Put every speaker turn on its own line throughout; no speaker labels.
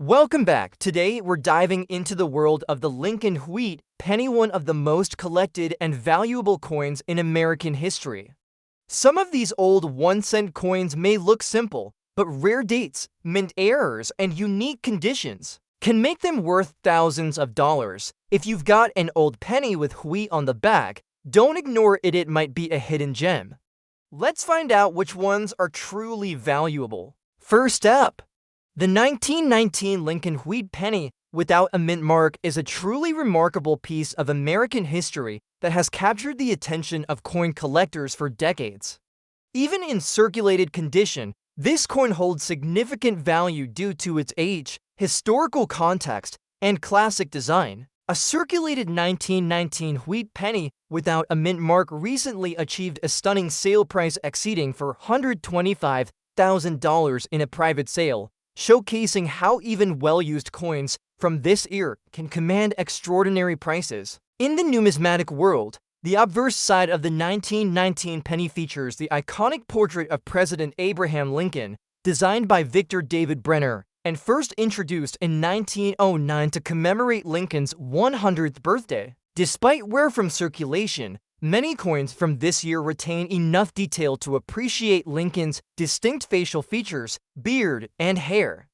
Welcome back. Today, we're diving into the world of the Lincoln Wheat Penny, one of the most collected and valuable coins in American history. Some of these old 1-cent coins may look simple, but rare dates, mint errors, and unique conditions can make them worth thousands of dollars. If you've got an old penny with wheat on the back, don't ignore it, it might be a hidden gem. Let's find out which ones are truly valuable. First up, the 1919 Lincoln Wheat Penny without a mint mark is a truly remarkable piece of American history that has captured the attention of coin collectors for decades. Even in circulated condition, this coin holds significant value due to its age, historical context, and classic design. A circulated 1919 wheat penny without a mint mark recently achieved a stunning sale price exceeding $125,000 in a private sale, showcasing how even well-used coins from this era can command extraordinary prices. In the numismatic world, the obverse side of the 1919 penny features the iconic portrait of President Abraham Lincoln, designed by Victor David Brenner, and first introduced in 1909 to commemorate Lincoln's 100th birthday. Despite wear from circulation, many coins from this year retain enough detail to appreciate Lincoln's distinct facial features, beard, and hair.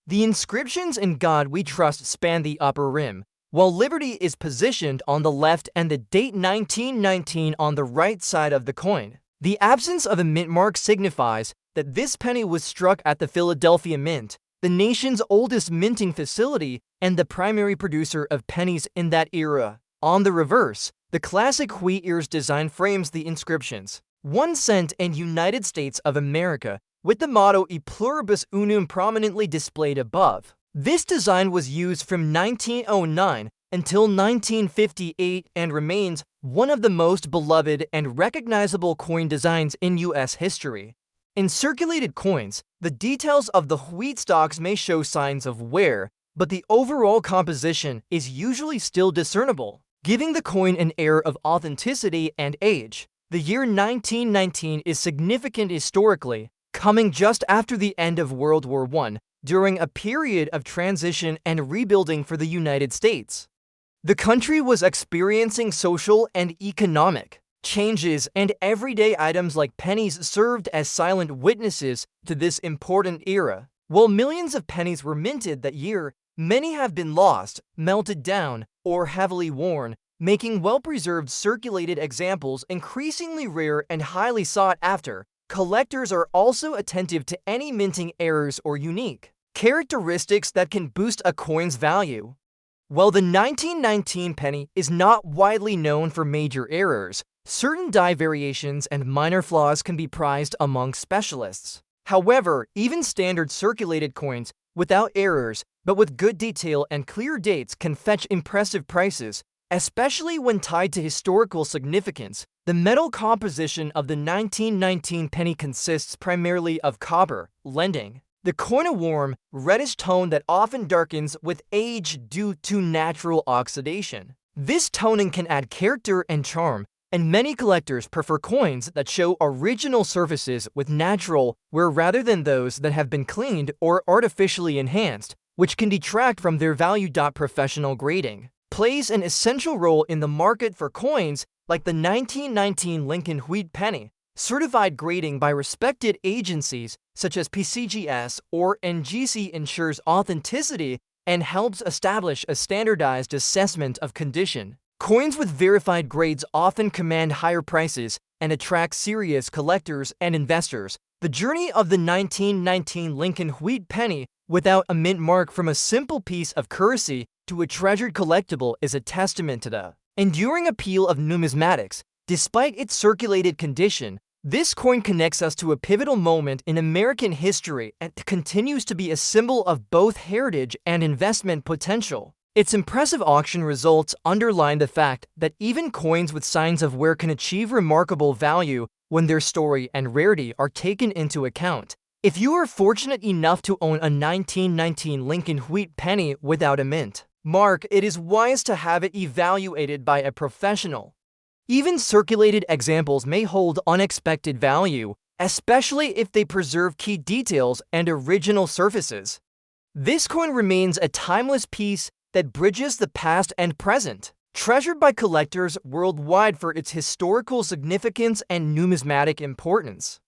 The inscriptions "In God We Trust" span the upper rim, while Liberty is positioned on the left and the date 1919 on the right side of the coin. The absence of a mint mark signifies that this penny was struck at the Philadelphia Mint, the nation's oldest minting facility and the primary producer of pennies in that era. On the reverse, the classic wheat ears design frames the inscriptions 1 cent and United States of America, with the motto E Pluribus Unum prominently displayed above. This design was used from 1909 until 1958 and remains one of the most beloved and recognizable coin designs in U.S. history. In circulated coins, the details of the wheat stalks may show signs of wear, but the overall composition is usually still discernible, giving the coin an air of authenticity and age. The year 1919 is significant historically, coming just after the end of World War I, during a period of transition and rebuilding for the United States. The country was experiencing social and economic changes, and everyday items like pennies served as silent witnesses to this important era. While millions of pennies were minted that year, many have been lost, melted down, or heavily worn, making well-preserved circulated examples increasingly rare and highly sought after. Collectors are also attentive to any minting errors or unique characteristics that can boost a coin's value. While the 1919 penny is not widely known for major errors, certain die variations and minor flaws can be prized among specialists. However, even standard circulated coins without errors but with good detail and clear dates can fetch impressive prices, especially when tied to historical significance. The metal composition of the 1919 penny consists primarily of copper, lending the coin a warm, reddish tone that often darkens with age due to natural oxidation. This toning can add character and charm, and many collectors prefer coins that show original surfaces with natural wear rather than those that have been cleaned or artificially enhanced, which can detract from their value. Professional grading plays an essential role in the market for coins like the 1919 Lincoln Wheat Penny. Certified grading by respected agencies such as PCGS or NGC ensures authenticity and helps establish a standardized assessment of condition. Coins with verified grades often command higher prices and attract serious collectors and investors. The journey of the 1919 Lincoln Wheat Penny without a mint mark, from a simple piece of currency to a treasured collectible, is a testament to the enduring appeal of numismatics. Despite its circulated condition, this coin connects us to a pivotal moment in American history and continues to be a symbol of both heritage and investment potential. Its impressive auction results underline the fact that even coins with signs of wear can achieve remarkable value when their story and rarity are taken into account. If you are fortunate enough to own a 1919 Lincoln Wheat Penny without a mint mark, it is wise to have it evaluated by a professional. Even circulated examples may hold unexpected value, especially if they preserve key details and original surfaces. This coin remains a timeless piece that bridges the past and present, treasured by collectors worldwide for its historical significance and numismatic importance.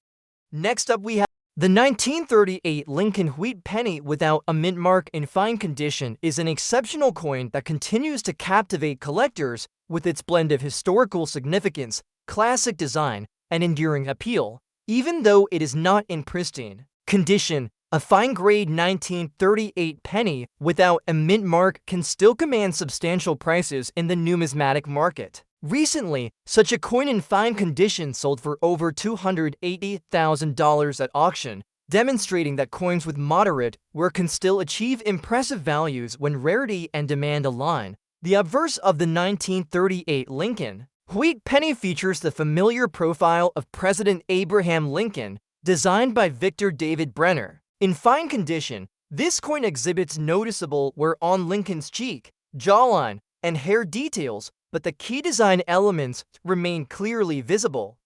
Next up, we have the 1938 Lincoln Wheat Penny without a mint mark in fine condition is an exceptional coin that continues to captivate collectors with its blend of historical significance, classic design, and enduring appeal. Even though it is not in pristine condition, a fine-grade 1938 penny without a mint mark can still command substantial prices in the numismatic market. Recently, such a coin in fine condition sold for over $280,000 at auction, demonstrating that coins with moderate worth can still achieve impressive values when rarity and demand align. The obverse of the 1938 Lincoln Wheat Penny features the familiar profile of President Abraham Lincoln, designed by Victor David Brenner. In fine condition, this coin exhibits noticeable wear on Lincoln's cheek, jawline, and hair details, but the key design elements remain clearly visible.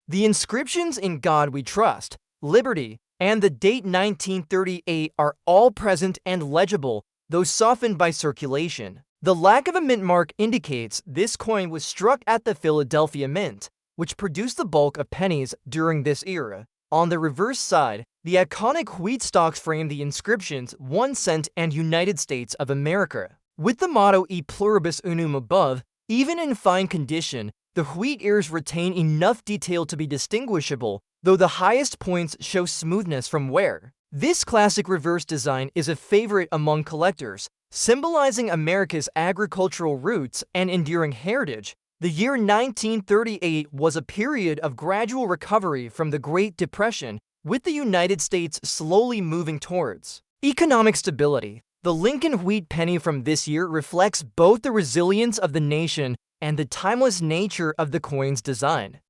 The inscriptions "In God We Trust," "Liberty," and the date 1938 are all present and legible, though softened by circulation. The lack of a mint mark indicates this coin was struck at the Philadelphia Mint, which produced the bulk of pennies during this era. On the reverse side, the iconic wheat stalks frame the inscriptions 1 cent and United States of America. With the motto E pluribus unum above, even in fine condition, the wheat ears retain enough detail to be distinguishable, though the highest points show smoothness from wear. This classic reverse design is a favorite among collectors, symbolizing America's agricultural roots and enduring heritage. The year 1938 was a period of gradual recovery from the Great Depression, with the United States slowly moving towards economic stability. The Lincoln Wheat Penny from this year reflects both the resilience of the nation and the timeless nature of the coin's design.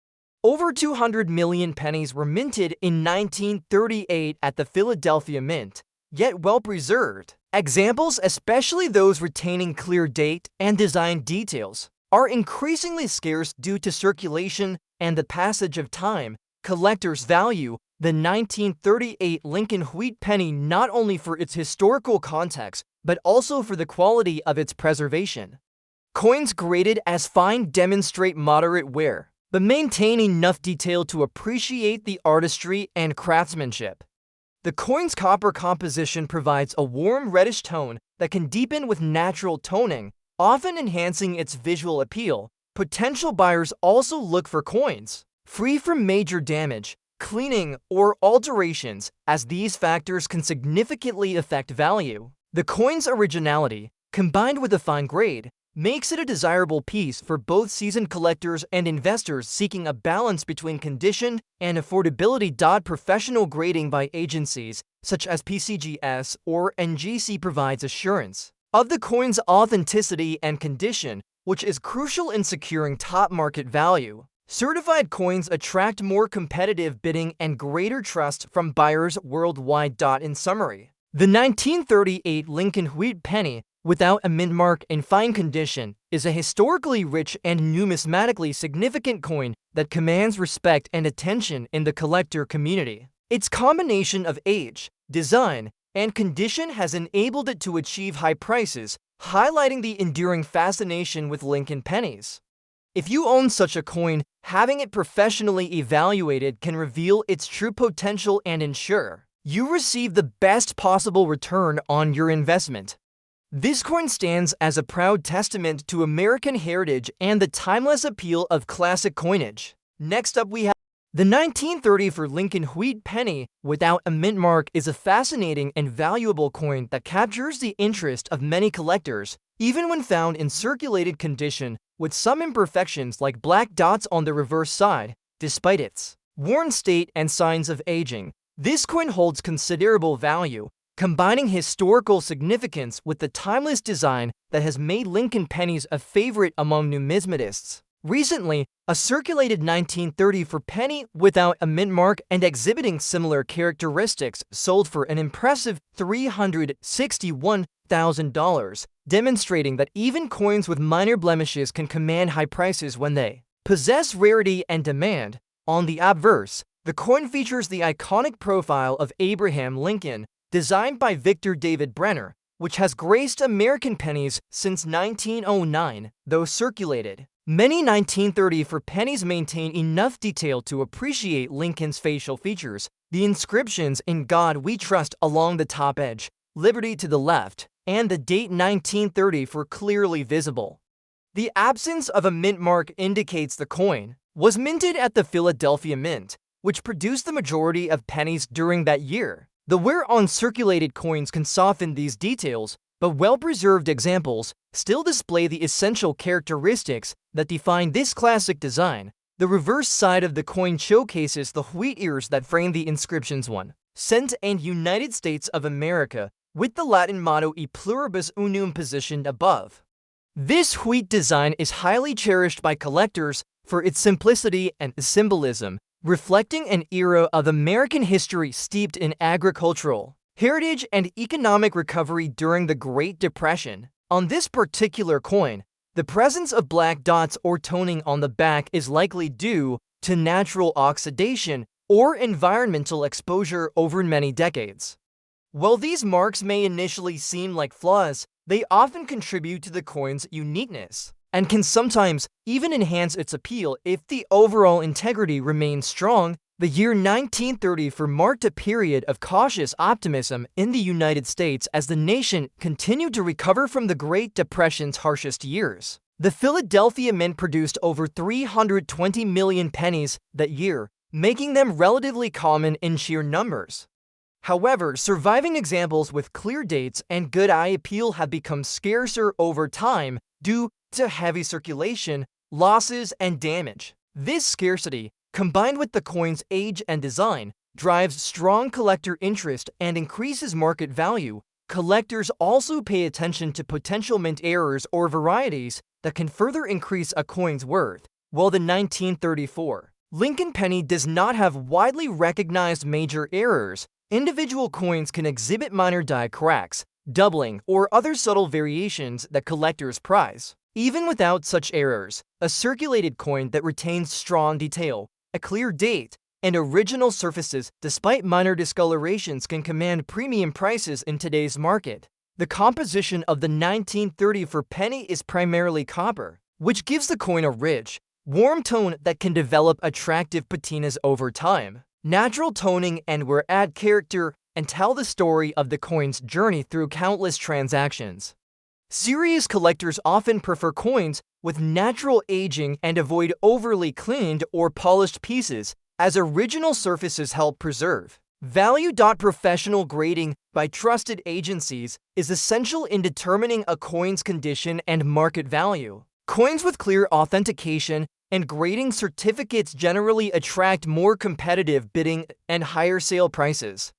Over 200 million pennies were minted in 1938 at the Philadelphia Mint, yet well preserved. Examples, especially those retaining clear date and design details, are increasingly scarce due to circulation and the passage of time. Collectors value the 1938 Lincoln Wheat Penny not only for its historical context, but also for the quality of its preservation. Coins graded as fine demonstrate moderate wear, but maintain enough detail to appreciate the artistry and craftsmanship. The coin's copper composition provides a warm reddish tone that can deepen with natural toning, often enhancing its visual appeal. Potential buyers also look for coins free from major damage, cleaning, or alterations, as these factors can significantly affect value. The coin's originality, combined with a fine grade, makes it a desirable piece for both seasoned collectors and investors seeking a balance between condition and affordability. Professional grading by agencies such as PCGS or NGC provides assurance of the coin's authenticity and condition, which is crucial in securing top market value. Certified coins attract more competitive bidding and greater trust from buyers worldwide. In summary, the 1938 Lincoln Wheat Penny without a mint mark in fine condition is a historically rich and numismatically significant coin that commands respect and attention in the collector community. Its combination of age, design, and condition has enabled it to achieve high prices, highlighting the enduring fascination with Lincoln pennies. If you own such a coin, having it professionally evaluated can reveal its true potential and ensure you receive the best possible return on your investment. This coin stands as a proud testament to American heritage and the timeless appeal of classic coinage. Next up, we have the 1934 Lincoln Wheat Penny without a mint mark is a fascinating and valuable coin that captures the interest of many collectors, even when found in circulated condition, with some imperfections like black dots on the reverse side. Despite its worn state and signs of aging, this coin holds considerable value, combining historical significance with the timeless design that has made Lincoln pennies a favorite among numismatists. Recently, a circulated 1934 penny without a mint mark and exhibiting similar characteristics sold for an impressive $361,000, demonstrating that even coins with minor blemishes can command high prices when they possess rarity and demand. On the obverse, the coin features the iconic profile of Abraham Lincoln, designed by Victor David Brenner, which has graced American pennies since 1909, though circulated. Many 1934 pennies maintain enough detail to appreciate Lincoln's facial features, the inscriptions "In God We Trust" along the top edge, "Liberty" to the left, and the date 1934 clearly visible. The absence of a mint mark indicates the coin was minted at the Philadelphia Mint, which produced the majority of pennies during that year. The wear on circulated coins can soften these details, but well-preserved examples still display the essential characteristics that define this classic design. The reverse side of the coin showcases the wheat ears that frame the inscriptions "1 cent" and "United States of America," with the Latin motto "E pluribus unum" positioned above. This wheat design is highly cherished by collectors for its simplicity and symbolism, reflecting an era of American history steeped in agricultural heritage and economic recovery during the Great Depression. On this particular coin, the presence of black dots or toning on the back is likely due to natural oxidation or environmental exposure over many decades. While these marks may initially seem like flaws, they often contribute to the coin's uniqueness and can sometimes even enhance its appeal if the overall integrity remains strong. The year 1934 marked a period of cautious optimism in the United States as the nation continued to recover from the Great Depression's harshest years. The Philadelphia Mint produced over 320 million pennies that year, making them relatively common in sheer numbers. However, surviving examples with clear dates and good eye appeal have become scarcer over time due to heavy circulation, losses, and damage. This scarcity, combined with the coin's age and design, drives strong collector interest and increases market value. Collectors also pay attention to potential mint errors or varieties that can further increase a coin's worth. While the 1934 Lincoln penny does not have widely recognized major errors, individual coins can exhibit minor die cracks, doubling, or other subtle variations that collectors prize. Even without such errors, a circulated coin that retains strong detail, a clear date, and original surfaces despite minor discolorations can command premium prices in today's market. The composition of the 1934 penny is primarily copper, which gives the coin a rich, warm tone that can develop attractive patinas over time. Natural toning and wear add character and tell the story of the coin's journey through countless transactions. Serious collectors often prefer coins with natural aging and avoid overly cleaned or polished pieces, as original surfaces help preserve value. Professional grading by trusted agencies is essential in determining a coin's condition and market value. Coins with clear authentication and grading certificates generally attract more competitive bidding and higher sale prices.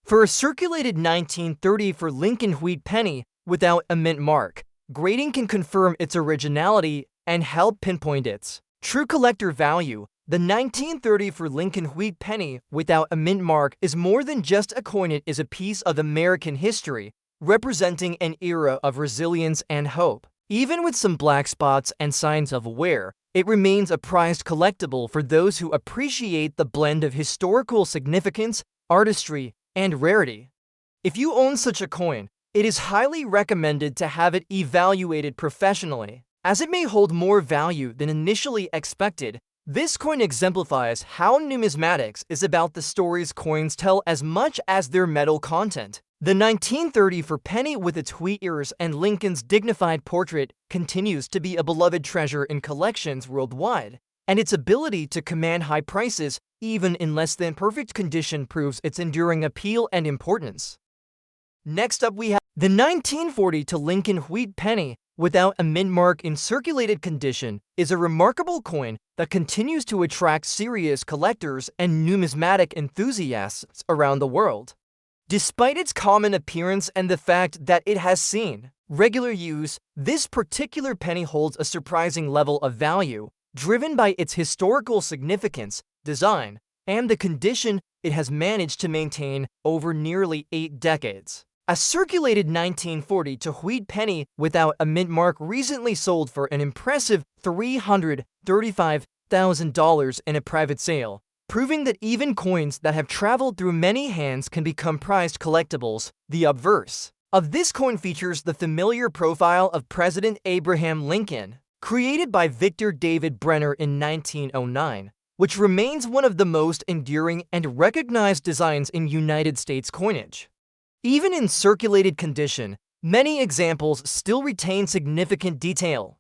For a circulated 1934 Lincoln wheat penny without a mint mark, grading can confirm its originality and help pinpoint its true collector value. The 1934 Lincoln wheat penny without a mint mark is more than just a coin. It is a piece of American history, representing an era of resilience and hope. Even with some black spots and signs of wear, it remains a prized collectible for those who appreciate the blend of historical significance, artistry, and rarity. If you own such a coin, it is highly recommended to have it evaluated professionally, as it may hold more value than initially expected. This coin exemplifies how numismatics is about the stories coins tell as much as their metal content. The 1934 penny with its wheat ears and Lincoln's dignified portrait continues to be a beloved treasure in collections worldwide, and its ability to command high prices, even in less than perfect condition, proves its enduring appeal and importance. Next up, we have the 1942 Lincoln wheat penny without a mint mark in circulated condition is a remarkable coin that continues to attract serious collectors and numismatic enthusiasts around the world. Despite its common appearance and the fact that it has seen regular use, this particular penny holds a surprising level of value, driven by its historical significance, design, and the condition it has managed to maintain over nearly 8 decades. A circulated 1942 wheat penny without a mint mark recently sold for an impressive $335,000 in a private sale, proving that even coins that have traveled through many hands can become prized collectibles. The obverse of this coin features the familiar profile of President Abraham Lincoln, created by Victor David Brenner in 1909, which remains one of the most enduring and recognized designs in United States coinage. Even in circulated condition, many examples still retain significant detail.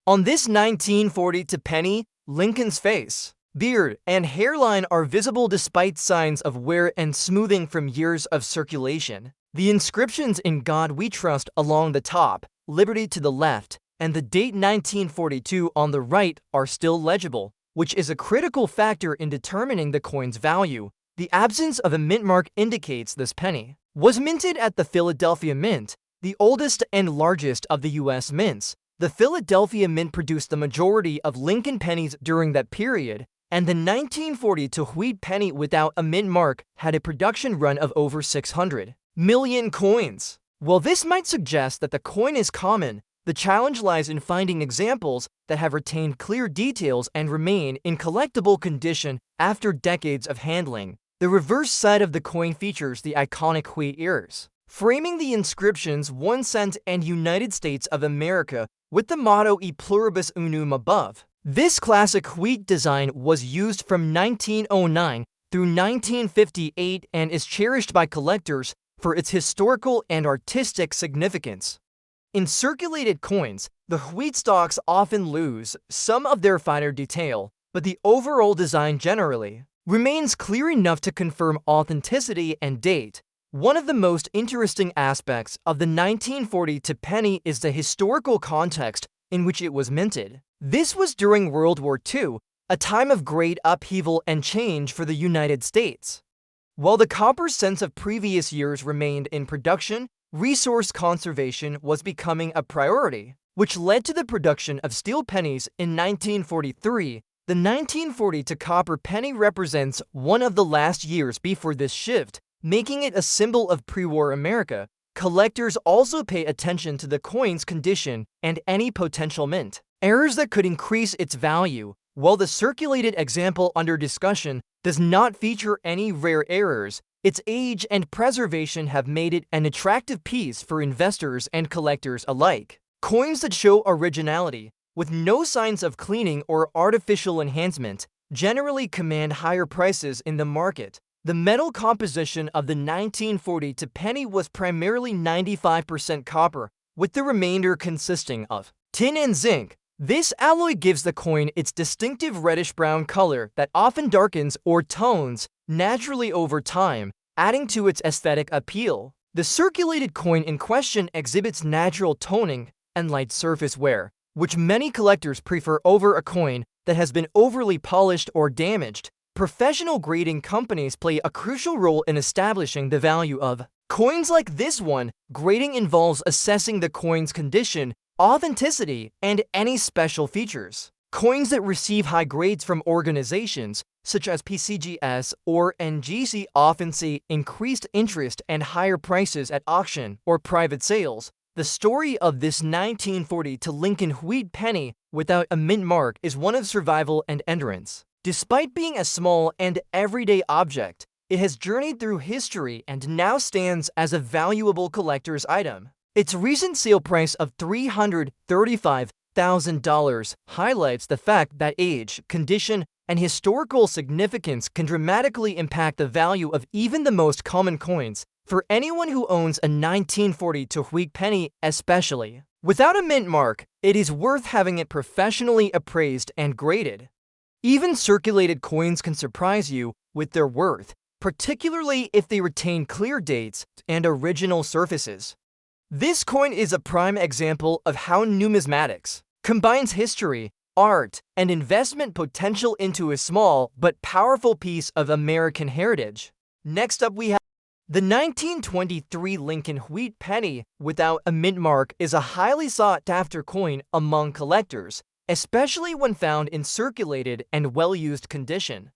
On this 1940 penny, Lincoln's face, beard, and hairline are visible despite signs of wear and smoothing from years of circulation. The inscriptions "In God We Trust" along the top, "Liberty" to the left, and the date 1942 on the right are still legible, which is a critical factor in determining the coin's value. The absence of a mint mark indicates this penny was minted at the Philadelphia Mint, the oldest and largest of the U.S. mints. The Philadelphia Mint produced the majority of Lincoln pennies during that period, and the 1940 wheat penny without a mint mark had a production run of over 600 million coins. While this might suggest that the coin is common, the challenge lies in finding examples that have retained clear details and remain in collectible condition after decades of handling. The reverse side of the coin features the iconic wheat ears, framing the inscriptions 1 cent and United States of America with the motto E pluribus unum above. This classic wheat design was used from 1909 through 1958 and is cherished by collectors for its historical and artistic significance. In circulated coins, the wheat stalks often lose some of their finer detail, but the overall design generally remains clear enough to confirm authenticity and date. One of the most interesting aspects of the 1940 penny is the historical context in which it was minted. This was during World War II, a time of great upheaval and change for the United States. While the copper's sense of previous years remained in production, resource conservation was becoming a priority, which led to the production of steel pennies in 1943. The 1940 copper penny represents one of the last years before this shift, making it a symbol of pre-war America. Collectors also pay attention to the coin's condition and any potential mint errors that could increase its value. While the circulated example under discussion does not feature any rare errors, its age and preservation have made it an attractive piece for investors and collectors alike. Coins that show originality, with no signs of cleaning or artificial enhancement, generally command higher prices in the market. The metal composition of the 1940 penny was primarily 95% copper, with the remainder consisting of tin and zinc. This alloy gives the coin its distinctive reddish-brown color that often darkens or tones naturally over time, adding to its aesthetic appeal. The circulated coin in question exhibits natural toning and light surface wear, which many collectors prefer over a coin that has been overly polished or damaged. Professional grading companies play a crucial role in establishing the value of coins like this one. Grading involves assessing the coin's condition, authenticity, and any special features. Coins that receive high grades from organizations such as PCGS or NGC often see increased interest and higher prices at auction or private sales. The story of this 1940 Lincoln wheat penny without a mint mark is one of survival and endurance. Despite being a small and everyday object, it has journeyed through history and now stands as a valuable collector's item. Its recent sale price of $335,000 highlights the fact that age, condition, and historical significance can dramatically impact the value of even the most common coins. For anyone who owns a 1940 wheat penny especially, without a mint mark, it is worth having it professionally appraised and graded. Even circulated coins can surprise you with their worth, particularly if they retain clear dates and original surfaces. This coin is a prime example of how numismatics combines history, art, and investment potential into a small but powerful piece of American heritage. Next up we have the 1923 Lincoln wheat penny without a mint mark is a highly sought-after coin among collectors, especially when found in circulated and well-used condition.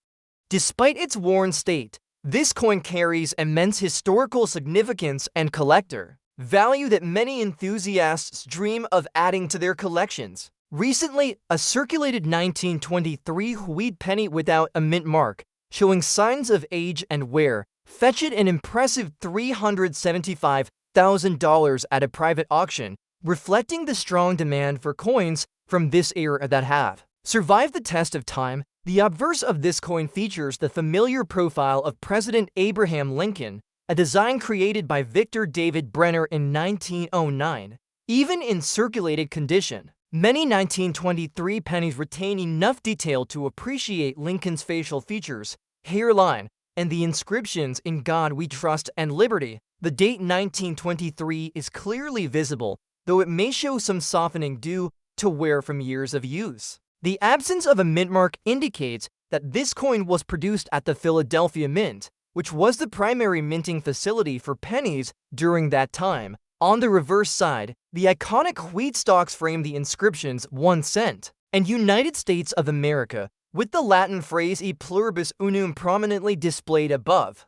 Despite its worn state, this coin carries immense historical significance and collector value that many enthusiasts dream of adding to their collections. Recently, a circulated 1923 wheat penny without a mint mark showing signs of age and wear, fetched an impressive $375,000 at a private auction, reflecting the strong demand for coins from this era that have survived the test of time. The obverse of this coin features the familiar profile of President Abraham Lincoln, a design created by Victor David Brenner in 1909. Even in circulated condition, many 1923 pennies retain enough detail to appreciate Lincoln's facial features, hairline, and the inscriptions "In God We Trust" and "Liberty." The date 1923 is clearly visible, though it may show some softening due to wear from years of use. The absence of a mint mark indicates that this coin was produced at the Philadelphia Mint, which was the primary minting facility for pennies during that time. On the reverse side, the iconic wheat stalks frame the inscriptions 1 cent and United States of America, with the Latin phrase E pluribus unum prominently displayed above.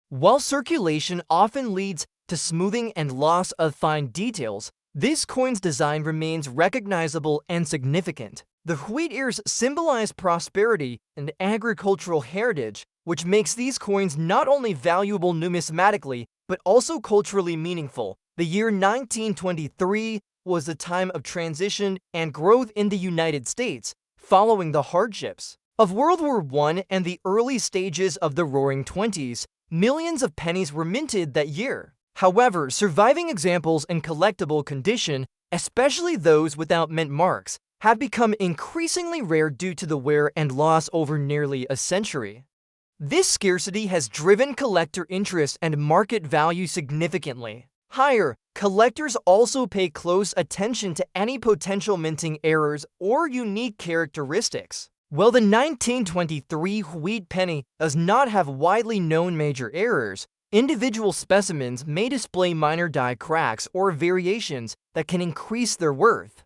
While circulation often leads to smoothing and loss of fine details, this coin's design remains recognizable and significant. The wheat ears symbolize prosperity and agricultural heritage, which makes these coins not only valuable numismatically, but also culturally meaningful. The year 1923 was a time of transition and growth in the United States, following the hardships of World War I and the early stages of the Roaring Twenties. Millions of pennies were minted that year. However, surviving examples in collectible condition, especially those without mint marks, have become increasingly rare due to the wear and loss over nearly a century. This scarcity has driven collector interest and market value significantly higher. Collectors also pay close attention to any potential minting errors or unique characteristics. While the 1923 wheat penny does not have widely known major errors, individual specimens may display minor die cracks or variations that can increase their worth.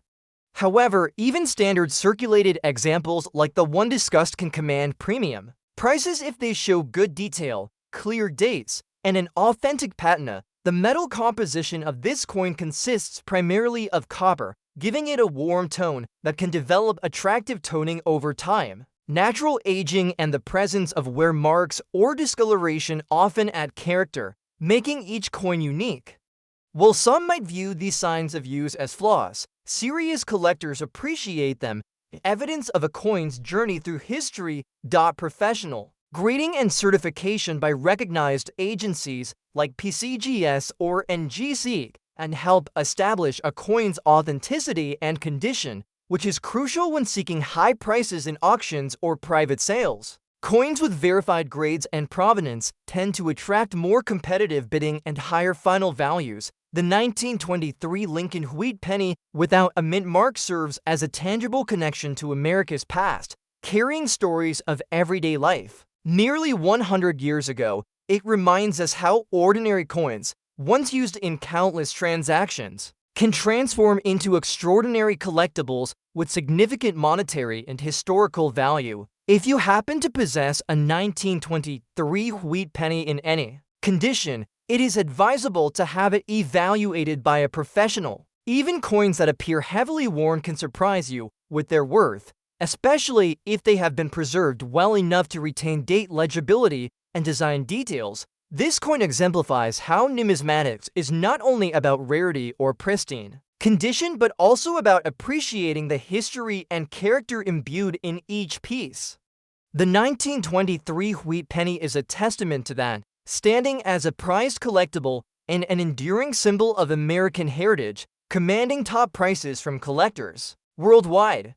However, even standard circulated examples like the one discussed can command premium prices if they show good detail, clear dates, and an authentic patina. The metal composition of this coin consists primarily of copper, giving it a warm tone that can develop attractive toning over time. Natural aging and the presence of wear marks or discoloration often add character, making each coin unique. While some might view these signs of use as flaws, serious collectors appreciate them, evidence of a coin's journey through history. Professional grading and certification by recognized agencies like PCGS or NGC and help establish a coin's authenticity and condition, which is crucial when seeking high prices in auctions or private sales. Coins with verified grades and provenance tend to attract more competitive bidding and higher final values. The 1923 Lincoln wheat penny without a mint mark serves as a tangible connection to America's past, carrying stories of everyday life. Nearly 100 years ago, it reminds us how ordinary coins, once used in countless transactions, can transform into extraordinary collectibles with significant monetary and historical value. If you happen to possess a 1923 wheat penny in any condition, it is advisable to have it evaluated by a professional. Even coins that appear heavily worn can surprise you with their worth, especially if they have been preserved well enough to retain date legibility and design details. This coin exemplifies how numismatics is not only about rarity or pristine condition, but also about appreciating the history and character imbued in each piece. The 1923 wheat penny is a testament to that, standing as a prized collectible and an enduring symbol of American heritage, commanding top prices from collectors worldwide.